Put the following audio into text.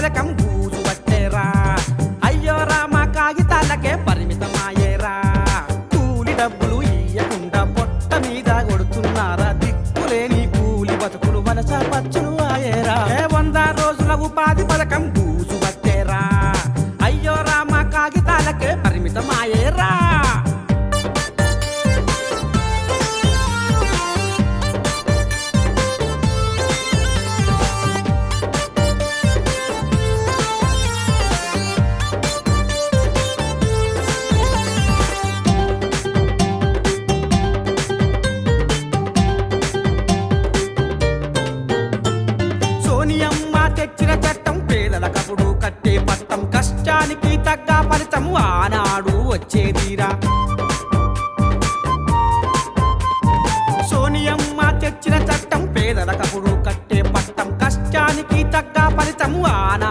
పథకం బూజు పట్టేరా. అయ్యో రామ కాగితాలకే పరిమితమాయేరా. కూలి డబ్బులు ఇయ్యకుండా పొట్ట మీద కొడుతున్నారా. దిక్కులేని కూలి బతుకులు వలస పచ్చులు ఆయేరా. 100 రోజుల ఉపాధి పథకం బూజు పట్టేరా. అయ్యో రామ కాగితాలకే పరిమితమాయేరా. సోనియమ్మ తెచ్చిన చట్టం పేదలకప్పుడు కట్టే పట్టం. కష్టానికి తగ్గ ఫలితం ఆనాడు వచ్చేదిరా.